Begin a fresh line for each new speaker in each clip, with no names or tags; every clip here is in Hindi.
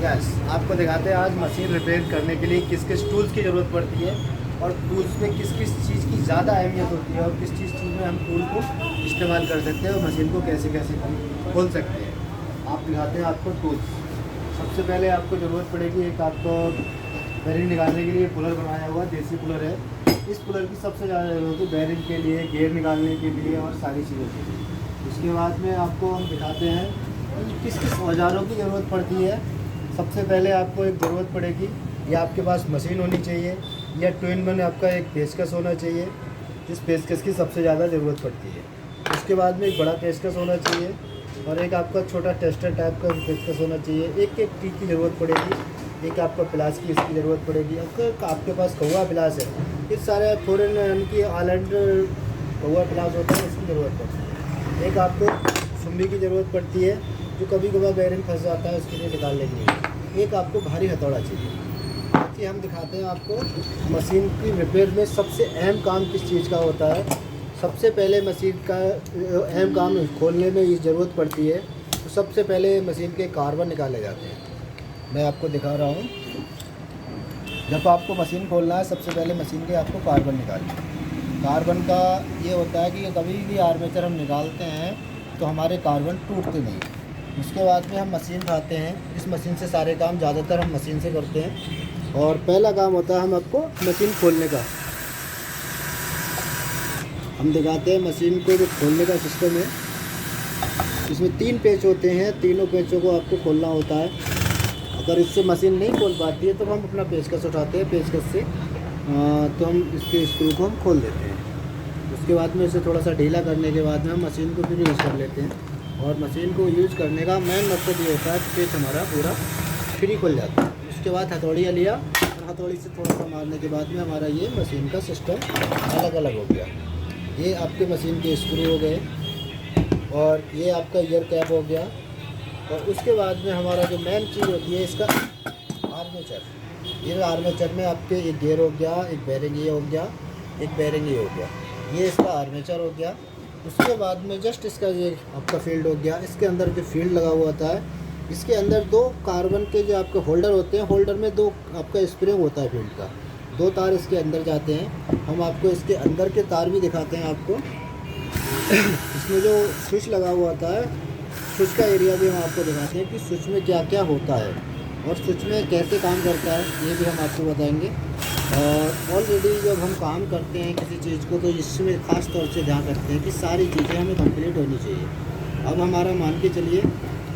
गैस आपको दिखाते हैं आज मशीन रिपेयर करने के लिए किस किस टूल्स की ज़रूरत पड़ती है और टूल्स में किस किस चीज़ की ज़्यादा अहमियत होती है और किस चीज़ में हम टूल को इस्तेमाल कर सकते हैं और मशीन को कैसे कैसे हम खोल सकते हैं। आप दिखाते हैं आपको टूल्स। सबसे पहले आपको ज़रूरत पड़ेगी एक आपको बैरिंग निकालने के लिए पुलर बनाया हुआ देसी पुलर है। इस पुलर की सबसे ज़्यादा ज़रूरत है बैरिंग के लिए, गेयर निकालने के लिए और सारी चीज़ों के लिए। उसके बाद में आपको हम दिखाते हैं किस किस औजारों की ज़रूरत पड़ती है। सबसे पहले आपको एक ज़रूरत पड़ेगी या आपके पास मशीन होनी चाहिए या ट्विन वन आपका एक पेचकस होना चाहिए जिस पेचकस की सबसे ज़्यादा ज़रूरत पड़ती है। उसके बाद में एक बड़ा पेचकस होना चाहिए और एक आपका छोटा टेस्टर टाइप का पेचकस होना चाहिए। एक एक टी की ज़रूरत पड़ेगी। एक आपका प्लास की इसकी ज़रूरत पड़ेगी। अगर आपके पास कौवा प्लास है, ये सारे फॉरेन इनकी आइलैंड कौवा प्लास होता है, इसकी ज़रूरत पड़ती है। एक आपको सुम्बी की ज़रूरत पड़ती है जो कभी कभार बैरिंग फंस जाता है उसके लिए निकालने के लिए। एक आपको भारी हथौड़ा चाहिए। बाकी हम दिखाते हैं आपको मशीन की रिपेयर में सबसे अहम काम किस चीज़ का होता है। सबसे पहले मशीन का अहम काम खोलने में ये ज़रूरत पड़ती है तो सबसे पहले मशीन के कार्बन निकाले जाते हैं। मैं आपको दिखा रहा हूँ। जब आपको मशीन खोलना है सबसे पहले मशीन के आपको कार्बन निकालना है। कार्बन का ये होता है कि कभी भी आर्मेचर हम निकालते हैं तो हमारे कार्बन टूटते नहीं। उसके बाद में हम मशीन उठाते हैं। इस मशीन से सारे काम ज़्यादातर हम मशीन से करते हैं और पहला काम होता है हम आपको मशीन खोलने का। हम दिखाते हैं मशीन को जो खोलने का सिस्टम है। इसमें 3 पेच होते हैं, तीनों पेचों को आपको खोलना होता है। अगर इससे मशीन नहीं खोल पाती है तो हम अपना पेचकस उठाते हैं। पेचकस से तो हम इसके स्क्रू को हम खोल देते हैं। उसके बाद में इसे थोड़ा सा ढीला करने के बाद में हम मशीन को फिर यूज़ कर लेते हैं। और मशीन को यूज़ करने का मेन मकसद ये होता है कि पेच हमारा पूरा फ्री खुल जाता है। उसके बाद हथौड़ियाँ लिया और हथौड़ी से थोड़ा सा मारने के बाद में हमारा ये मशीन का सिस्टम अलग अलग हो गया। ये आपके मशीन के स्क्रू हो गए और ये आपका ईयर कैप हो गया। और उसके बाद में हमारा जो मेन चीज़ होती है इसका आर्मेचर। ये आर्मेचर में आपके एक गियर हो गया, एक बैरिंग ये हो गया, एक बैरिंग ये हो गया। ये इसका आर्मेचर हो गया। उसके बाद में जस्ट इसका ये आपका फील्ड हो गया। इसके अंदर जो फील्ड लगा हुआ होता है इसके अंदर 2 कार्बन के जो आपके होल्डर होते हैं, होल्डर में 2 आपका स्प्रिंग होता है फील्ड का। 2 तार इसके अंदर जाते हैं। हम आपको इसके अंदर के तार भी दिखाते हैं आपको। इसमें जो स्विच लगा हुआ होता है, स्विच का एरिया भी हम आपको दिखाते हैं कि स्विच में क्या क्या होता है और स्विच में कैसे काम करता है, ये भी हम आपको बताएंगे। और ऑलरेडी जब हम काम करते हैं किसी चीज़ को तो इसमें ख़ास तौर से ध्यान रखते हैं कि सारी चीज़ें हमें कंप्लीट होनी चाहिए। अब हमारा मान के चलिए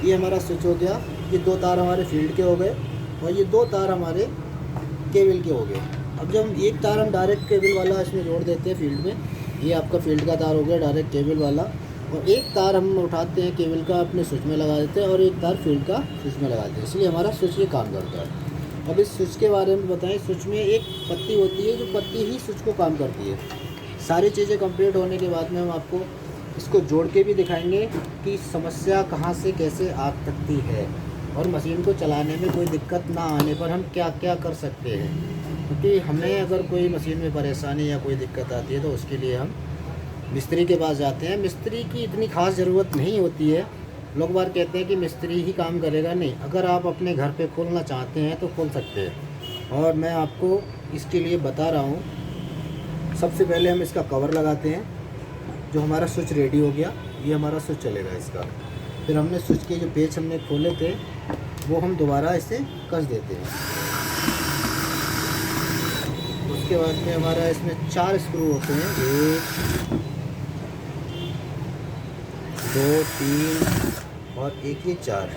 ये हमारा स्विच हो गया, ये 2 तार हमारे फील्ड के हो गए और ये 2 तार हमारे केबल के हो गए। अब जब हम एक तार हम डायरेक्ट केबल वाला इसमें जोड़ देते हैं फील्ड में, ये आपका फील्ड का तार हो गया डायरेक्ट केबल वाला। और एक तार हम उठाते हैं केबल का अपने स्विच में लगा देते हैं और एक तार फील्ड का स्विच में लगा देते हैं। इसलिए हमारा स्विच ये काम करता है। अब इस स्विच के बारे में बताएं। स्विच में एक पत्ती होती है जो पत्ती ही स्विच को काम करती है। सारी चीज़ें कंप्लीट होने के बाद में हम आपको इसको जोड़ के भी दिखाएंगे कि समस्या कहाँ से कैसे आ सकती है और मशीन को चलाने में कोई दिक्कत ना आने पर हम क्या क्या कर सकते हैं। क्योंकि हमें अगर कोई मशीन में परेशानी या कोई दिक्कत आती है तो उसके लिए हम मिस्त्री के पास जाते हैं। मिस्त्री की इतनी ख़ास ज़रूरत नहीं होती है। लोग बार कहते हैं कि मिस्त्री ही काम करेगा, नहीं, अगर आप अपने घर पे खोलना चाहते हैं तो खोल सकते हैं। और मैं आपको इसके लिए बता रहा हूँ। सबसे पहले हम इसका कवर लगाते हैं। जो हमारा स्विच रेडी हो गया, ये हमारा स्विच चलेगा इसका। फिर हमने स्विच के जो पेच हमने खोले थे वो हम दोबारा इसे कस देते हैं। उसके बाद में हमारा इसमें 4 स्क्रू होते हैं, 1 2 3 और एक ये 4।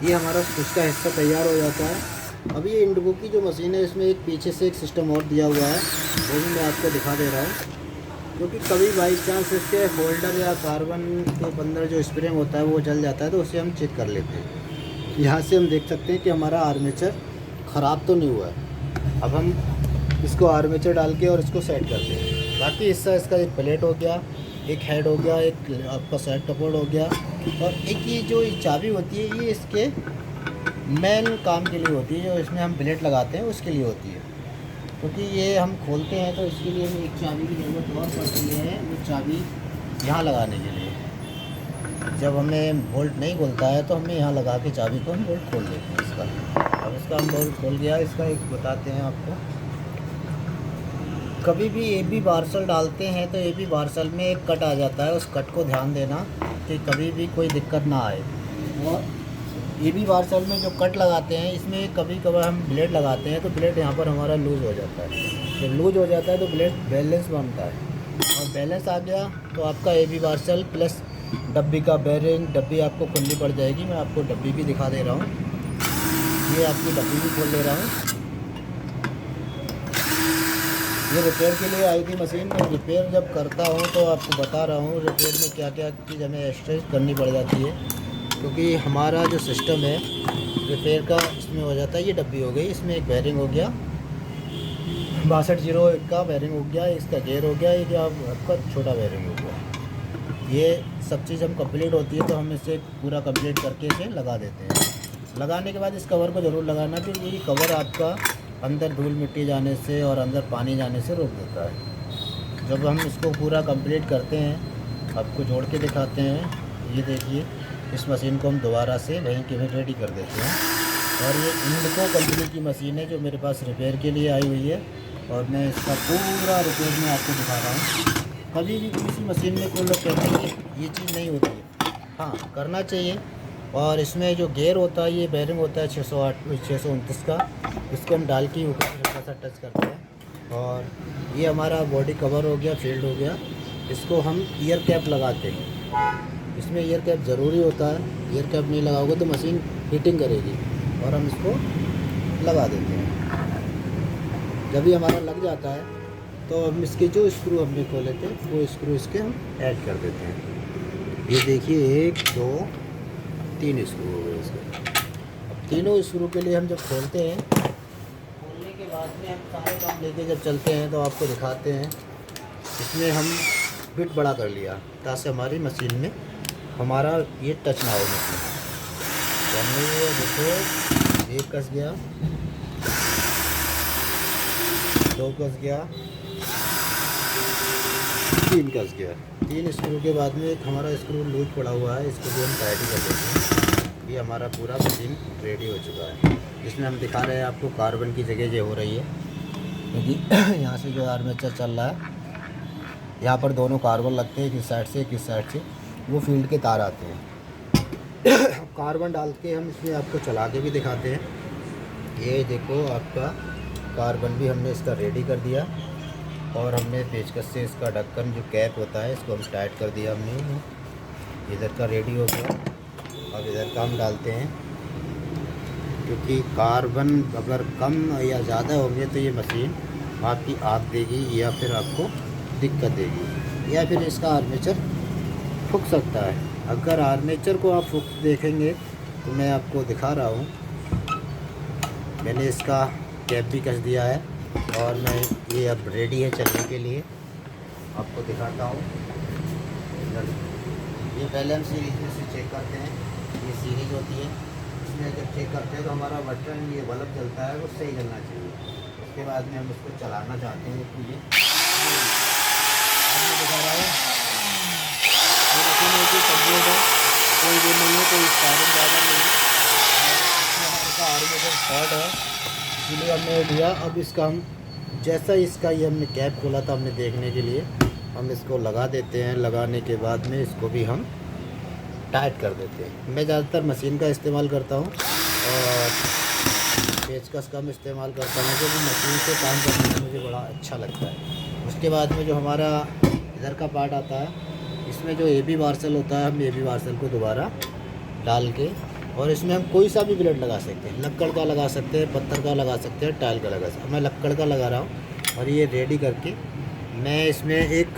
ये हमारा स्विच का हिस्सा तैयार हो जाता है। अभी ये इंडिगो की जो मशीन है इसमें एक पीछे से एक सिस्टम और दिया हुआ है, वो भी मैं आपको दिखा दे रहा हूँ। क्योंकि कभी बाई चांस इसके होल्डर या कार्बन के अंदर जो स्प्रिंग होता है वो जल जाता है तो उसे हम चेक कर लेते हैं। यहाँ से हम देख सकते हैं कि हमारा आर्मेचर ख़राब तो नहीं हुआ है। अब हम इसको आर्मेचर डाल के और इसको सेट करते हैं। बाकी हिस्सा इसका एक प्लेट हो गया, एक हेड हो गया, एक आपका सेट टपोर्ड हो गया और एक ये जो चाबी होती है ये इसके मेन काम के लिए होती है। जो इसमें हम प्लेट लगाते हैं उसके लिए होती है। क्योंकि ये हम खोलते हैं तो इसके लिए एक चाबी की ज़रूरत और पड़ती है। वो चाबी यहाँ लगाने के लिए जब हमें बोल्ट नहीं खुलता है तो हमें यहाँ लगा के चाबी को हम बोल्ट खोल देते हैं इसका। अब इसका हम बोल्ट खोल गया। इसका एक बताते हैं आपको, कभी भी AB पार्सल डालते हैं तो AB पार्सल में एक कट आ जाता है, उस कट को ध्यान देना कि कभी भी कोई दिक्कत ना आए। और AB पार्सल में जो कट लगाते हैं इसमें कभी कभार हम ब्लेड लगाते हैं तो ब्लेड यहाँ पर हमारा लूज़ हो जाता है। जब लूज़ हो जाता है तो ब्लेड बैलेंस बनता है, और बैलेंस आ गया तो आपका AB पार्सल प्लस डब्बी का बेरिंग, डब्बी आपको खुलनी पड़ जाएगी। मैं आपको डब्बी भी दिखा दे रहा हूँ, ये आपकी डब्बी भी खोल दे रहा हूँ। ये रिपेयर के लिए आई थी मशीन। मैं रिपेयर जब करता हूँ तो आपको बता रहा हूँ रिपेयर में क्या क्या चीज़ हमें एक्स्ट्रा करनी पड़ जाती है, क्योंकि हमारा जो सिस्टम है रिपेयर का इसमें हो जाता है। ये डब्बी हो गई, इसमें एक बेरिंग हो गया 6201 का बेरिंग हो गया, इसका गेयर हो गया, ये आपका छोटा बेरिंग हो गया। ये सब चीज़ हम कंप्लीट होती है तो हम इसे पूरा कंप्लीट करके इसे लगा देते हैं। लगाने के बाद इस कवर को ज़रूर लगाना, क्योंकि ये कवर आपका अंदर धूल मिट्टी जाने से और अंदर पानी जाने से रोक देता है। जब हम इसको पूरा कंप्लीट करते हैं, आपको जोड़ के दिखाते हैं। ये देखिए, इस मशीन को हम दोबारा से वहीं के वहीं रेडी कर देते हैं। और ये इंडिको कंपनी की मशीन है जो मेरे पास रिपेयर के लिए आई हुई है, और मैं इसका पूरा रिपेयर में आपको दिखा रहा हूँ। कभी भी किसी मशीन में कोई लोग कहते हैं कि ये चीज़ नहीं होती है, हाँ करना चाहिए। और इसमें जो गेयर होता है, ये बेरिंग होता है 629 का, इसको हम डाल के ऊपर हल्का सा टच करते हैं। और ये हमारा बॉडी कवर हो गया, फील्ड हो गया। इसको हम ईयर कैप लगाते हैं, इसमें ईयर कैप ज़रूरी होता है। ईयर कैप नहीं लगाओगे तो मशीन हीटिंग करेगी, और हम इसको लगा देते हैं। जब भी हमारा लग जाता है तो हम इसके जो स्क्रू हमने खोले थे वो स्क्रू इसके हम ऐड कर देते हैं। ये देखिए 1 2 3 स्क्रू हो गए इसके। अब तीनों स्क्रू के लिए हम जब खोलते हैं, खोलने के बाद में हम सारे काम लेके जब चलते हैं तो आपको दिखाते हैं। इसमें हम बिट बड़ा कर लिया ताकि हमारी मशीन में हमारा ये टच ना हो मशीन। हमने ये देखो 1 कस गया, 2 कस गया, 3 कस गया। 3 स्क्रू के बाद में एक हमारा स्क्रू लूज पड़ा हुआ है, इसको भी हम टाइट कर देते हैं। ये हमारा पूरा मशीन रेडी हो चुका है। इसमें हम दिखा रहे हैं आपको कार्बन की जगह जो हो रही है, क्योंकि यहाँ से जो आर्मेचर चल रहा है, यहाँ पर दोनों कार्बन लगते हैं, किस साइड से किस साइड से वो फील्ड के तार आते हैं। कार्बन डाल के हम इसमें आपको चला के भी दिखाते हैं। ये देखो आपका कार्बन भी हमने इसका रेडी कर दिया, और हमने पेचकस से इसका ढक्कन जो कैप होता है इसको हम टाइट कर दिया हमने। इधर का रेडी हो गया। अब इधर का हम डालते हैं, क्योंकि कार्बन अगर कम या ज़्यादा होंगे तो ये मशीन आपकी आग देगी या फिर आपको दिक्कत देगी, या फिर इसका आर्मेचर फूक सकता है। अगर आर्मेचर को आप फूक देखेंगे तो मैं आपको दिखा रहा हूँ, मैंने इसका कैप भी कस दिया है, और मैं ये अब रेडी है चलने के लिए। आपको दिखाता हूँ। ये पहले हम सीरीज में से चेक करते हैं। ये सीरीज होती है, इसमें जब चेक करते हैं तो हमारा बटन ये बल्ब जलता है वो सही जलना चाहिए। उसके बाद में हम उसको चलाना चाहते हैं तो ये दिखा रहा है, कंप्लीट है, कोई भी नहीं है, कोई स्टार्टिंग ज़्यादा नहीं है। हमारा आर्मेचर शॉर्ट है, इसलिए हमने लिया। अब इसका हम जैसा इसका ये हमने कैप खोला था हमने देखने के लिए, हम इसको लगा देते हैं। लगाने के बाद में इसको भी हम टाइट कर देते हैं। मैं ज़्यादातर मशीन का इस्तेमाल करता हूँ और पेचकस का मैं इस्तेमाल करता हूँ, क्योंकि मशीन से काम करने में मुझे बड़ा अच्छा लगता है। उसके बाद में जो हमारा इधर का पार्ट आता है, इसमें जो AB पार्सल होता है, हम AB पार्सल को दोबारा डाल के, और इसमें हम कोई सा भी ब्लेड लगा सकते हैं। लक्कड़ का लगा सकते हैं, पत्थर का लगा सकते हैं, टाइल का लगा सकते हैं। मैं लक्कड़ का लगा रहा हूँ, और ये रेडी करके मैं इसमें एक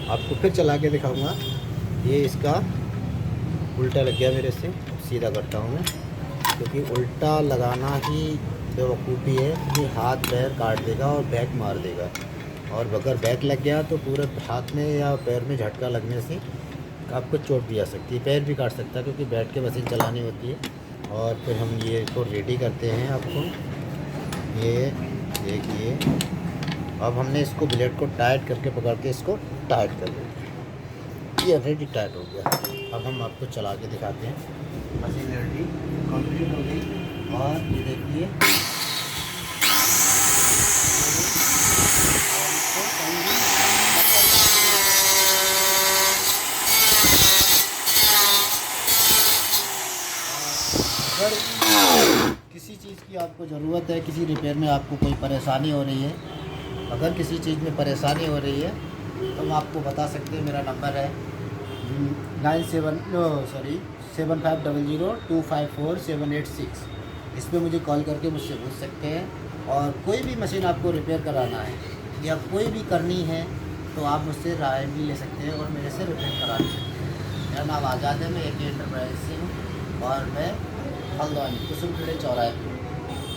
आपको फिर चला के दिखाऊंगा। ये इसका उल्टा लग गया मेरे से, सीधा करता हूँ मैं, क्योंकि उल्टा लगाना ही बेवकूफ़ी है कि हाथ पैर काट देगा और बैक मार देगा। और अगर बैक लग गया तो पूरे हाथ में या पैर में झटका लगने से आपको चोट भी आ सकती है, पैर भी काट सकता है, क्योंकि बैठ के मशीन चलानी होती है। और फिर हम ये इसको रेडी करते हैं। आपको ये देखिए, अब हमने इसको ब्लेड को टाइट करके पकड़ के इसको टाइट कर देते हैं। ये ऑलरेडी टाइट हो गया। अब हम आपको चला के दिखाते हैं। मशीन ऑलरेडी कंप्लीट हो गई और ये देखिए अगर किसी चीज़ की आपको ज़रूरत है, किसी रिपेयर में आपको कोई परेशानी हो रही है, अगर किसी चीज़ में परेशानी हो रही है तो हम आपको बता सकते हैं। मेरा नंबर है 7500254786। इस पर मुझे कॉल करके मुझसे पूछ सकते हैं। और कोई भी मशीन आपको रिपेयर कराना है या कोई भी करनी है तो आप मुझसे राय भी ले सकते हैं और मेरे से रिपेयर करा सकते हैं। मेरा नाम आज़ाद है, मैं एक एंटरप्राइज से हूँ और मैं हल्द्वानी कुसुम खेड़े चौराहे पे।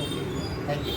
Okay, thank you.